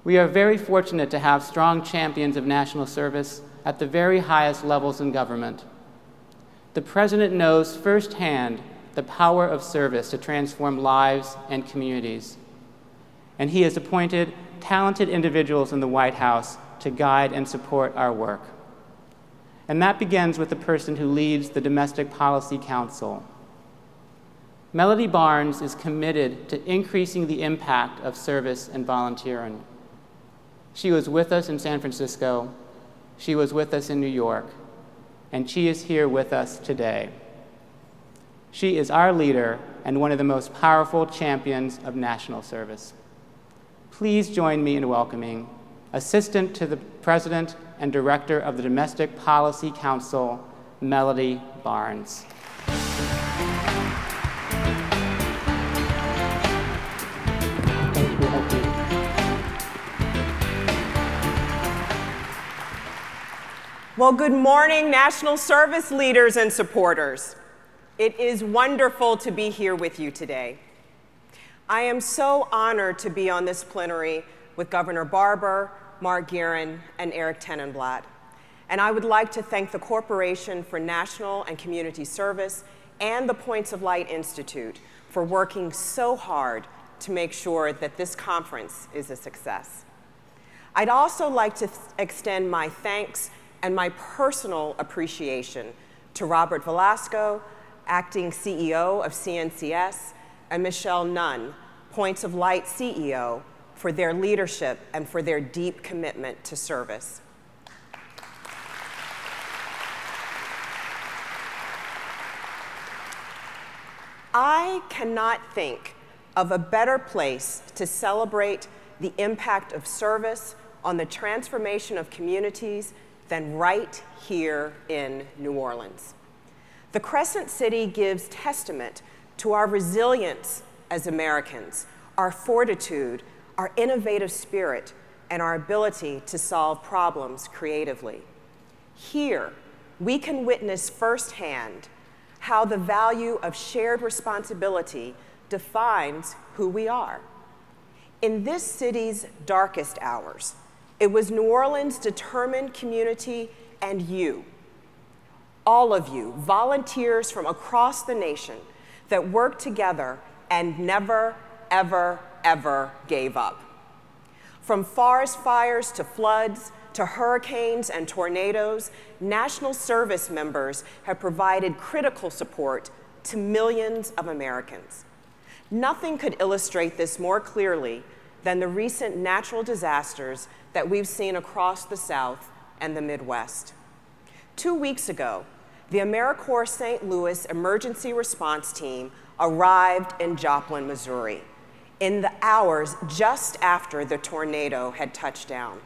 We are very fortunate to have strong champions of national service at the very highest levels in government. The President knows firsthand the power of service to transform lives and communities, and he has appointed talented individuals in the White House to guide and support our work. And that begins with the person who leads the Domestic Policy Council. Melody Barnes is committed to increasing the impact of service and volunteering. She was with us in San Francisco, she was with us in New York, and she is here with us today. She is our leader and one of the most powerful champions of national service. Please join me in welcoming Assistant to the President and Director of the Domestic Policy Council, Melody Barnes. Well, good morning, national service leaders and supporters. It is wonderful to be here with you today. I am so honored to be on this plenary with Governor Barbour, Mark Gearan, and Eric Tenenblatt. And I would like to thank the Corporation for National and Community Service and the Points of Light Institute for working so hard to make sure that this conference is a success. I'd also like to extend my thanks and my personal appreciation to Robert Velasco, Acting CEO of CNCS, and Michelle Nunn, Points of Light CEO, for their leadership and for their deep commitment to service. I cannot think of a better place to celebrate the impact of service on the transformation of communities than right here in New Orleans. The Crescent City gives testament to our resilience as Americans, our fortitude, our innovative spirit, and our ability to solve problems creatively. Here, we can witness firsthand how the value of shared responsibility defines who we are. In this city's darkest hours, it was New Orleans' determined community and you, all of you, volunteers from across the nation, that worked together and never, ever, ever gave up. From forest fires to floods, to hurricanes and tornadoes, national service members have provided critical support to millions of Americans. Nothing could illustrate this more clearly than the recent natural disasters that we've seen across the South and the Midwest. 2 weeks ago, the AmeriCorps St. Louis Emergency Response Team arrived in Joplin, Missouri, in the hours just after the tornado had touched down.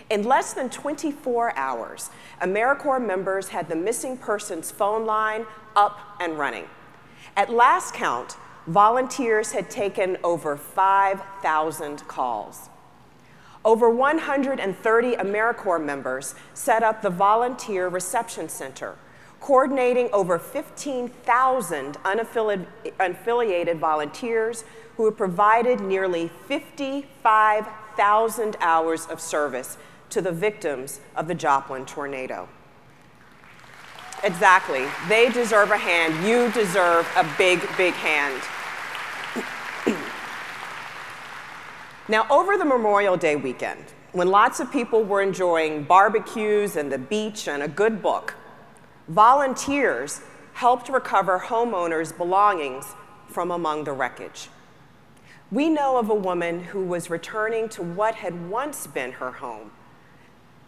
In less than 24 hours, AmeriCorps members had the missing persons phone line up and running. At last count, volunteers had taken over 5,000 calls. Over 130 AmeriCorps members set up the Volunteer Reception Center, coordinating over 15,000 unaffiliated volunteers who have provided nearly 55,000 hours of service to the victims of the Joplin tornado. Exactly. They deserve a hand. You deserve a big, big hand. Now, over the Memorial Day weekend, when lots of people were enjoying barbecues and the beach and a good book, volunteers helped recover homeowners' belongings from among the wreckage. We know of a woman who was returning to what had once been her home,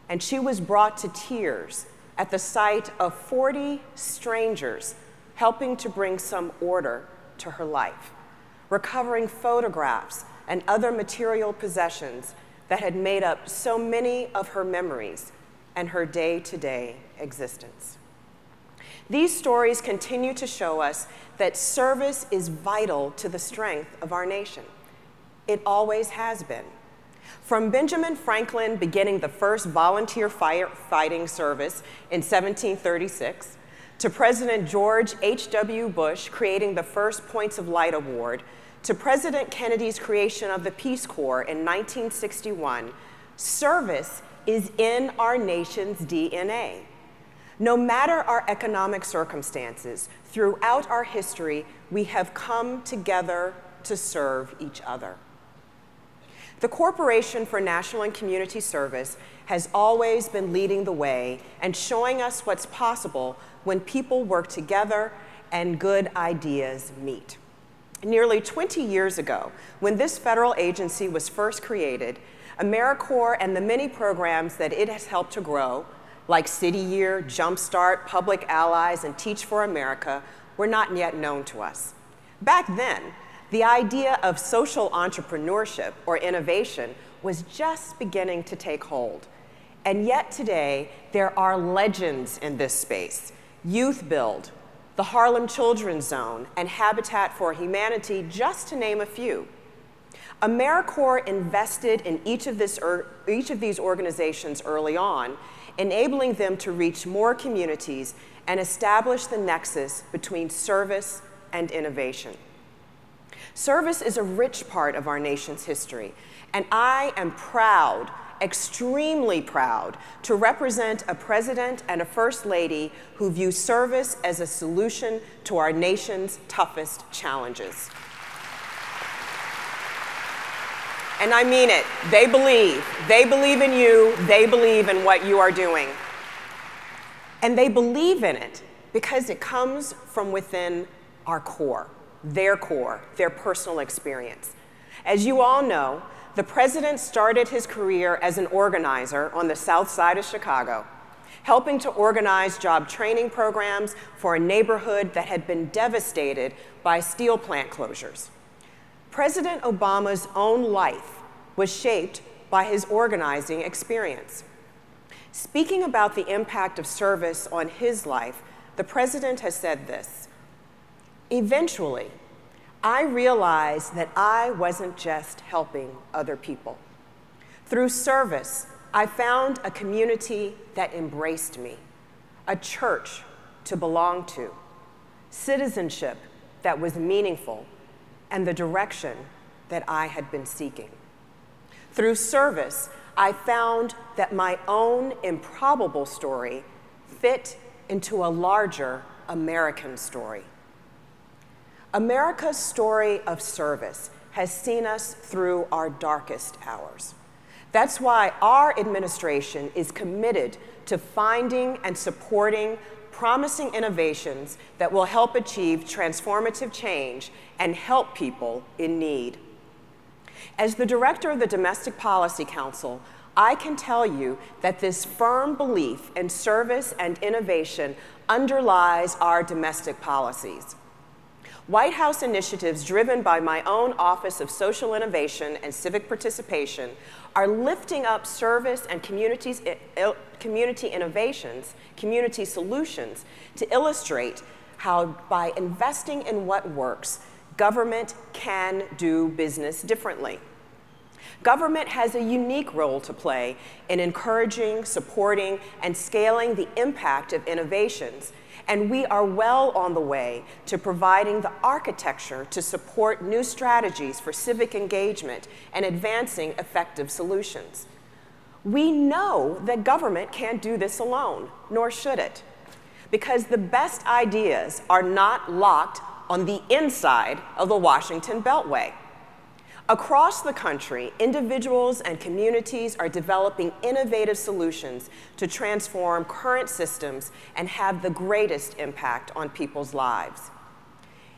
and she was brought to tears at the sight of 40 strangers helping to bring some order to her life, recovering photographs and other material possessions that had made up so many of her memories and her day-to-day existence. These stories continue to show us that service is vital to the strength of our nation. It always has been. From Benjamin Franklin beginning the first volunteer firefighting service in 1736, to President George H.W. Bush creating the first Points of Light Award, to President Kennedy's creation of the Peace Corps in 1961, service is in our nation's DNA. No matter our economic circumstances, throughout our history, we have come together to serve each other. The Corporation for National and Community Service has always been leading the way and showing us what's possible when people work together and good ideas meet. Nearly 20 years ago, when this federal agency was first created, AmeriCorps and the many programs that it has helped to grow, like City Year, Jumpstart, Public Allies, and Teach for America, were not yet known to us. Back then, the idea of social entrepreneurship or innovation was just beginning to take hold. And yet today, there are legends in this space. Youth Build, the Harlem Children's Zone, and Habitat for Humanity, just to name a few. AmeriCorps invested in each of these organizations early on, enabling them to reach more communities and establish the nexus between service and innovation. Service is a rich part of our nation's history, and I am proud, extremely proud, to represent a president and a first lady who view service as a solution to our nation's toughest challenges. And I mean it. They believe. They believe in you. They believe in what you are doing. And they believe in it because it comes from within our core, their personal experience. As you all know, the president started his career as an organizer on the south side of Chicago, helping to organize job training programs for a neighborhood that had been devastated by steel plant closures. President Obama's own life was shaped by his organizing experience. Speaking about the impact of service on his life, the president has said this: "Eventually, I realized that I wasn't just helping other people. Through service, I found a community that embraced me, a church to belong to, citizenship that was meaningful, and the direction that I had been seeking. Through service, I found that my own improbable story fit into a larger American story. America's story of service has seen us through our darkest hours. That's why our administration is committed to finding and supporting promising innovations that will help achieve transformative change and help people in need. As the director of the Domestic Policy Council, I can tell you that this firm belief in service and innovation underlies our domestic policies. White House initiatives driven by my own Office of Social Innovation and Civic Participation are lifting up service and community innovations, community solutions, to illustrate how by investing in what works, government can do business differently. Government has a unique role to play in encouraging, supporting, and scaling the impact of innovations, and we are well on the way to providing the architecture to support new strategies for civic engagement and advancing effective solutions. We know that government can't do this alone, nor should it, because the best ideas are not locked on the inside of the Washington Beltway. Across the country, individuals and communities are developing innovative solutions to transform current systems and have the greatest impact on people's lives.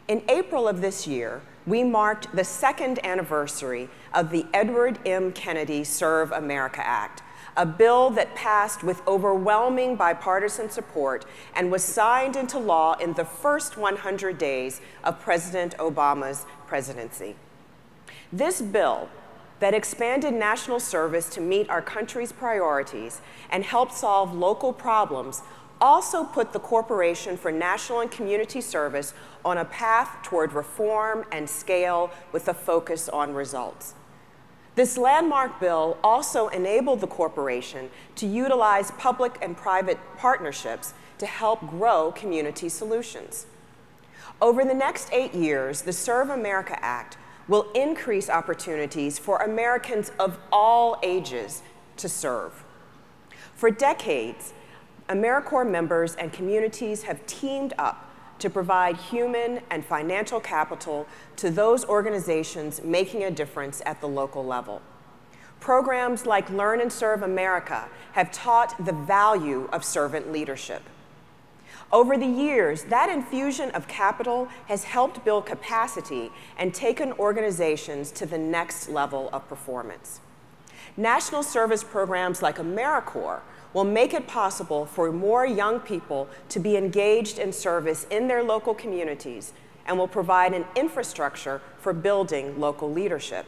In April of this year, we marked the 2nd anniversary of the Edward M. Kennedy Serve America Act, a bill that passed with overwhelming bipartisan support and was signed into law in the first 100 days of President Obama's presidency. This bill that expanded national service to meet our country's priorities and helped solve local problems also put the Corporation for National and Community Service on a path toward reform and scale with a focus on results. This landmark bill also enabled the corporation to utilize public and private partnerships to help grow community solutions. Over the next 8 years, the Serve America Act will increase opportunities for Americans of all ages to serve. For decades, AmeriCorps members and communities have teamed up to provide human and financial capital to those organizations making a difference at the local level. Programs like Learn and Serve America have taught the value of servant leadership. Over the years, that infusion of capital has helped build capacity and taken organizations to the next level of performance. National service programs like AmeriCorps will make it possible for more young people to be engaged in service in their local communities and will provide an infrastructure for building local leadership.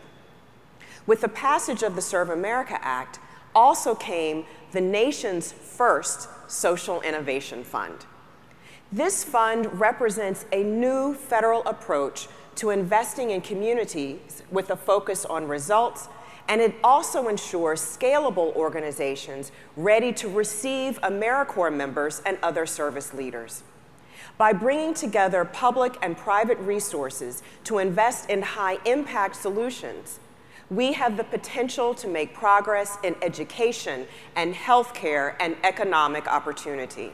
With the passage of the Serve America Act also came the nation's first Social Innovation Fund. This fund represents a new federal approach to investing in communities with a focus on results, and it also ensures scalable organizations ready to receive AmeriCorps members and other service leaders. By bringing together public and private resources to invest in high-impact solutions, we have the potential to make progress in education and healthcare and economic opportunity.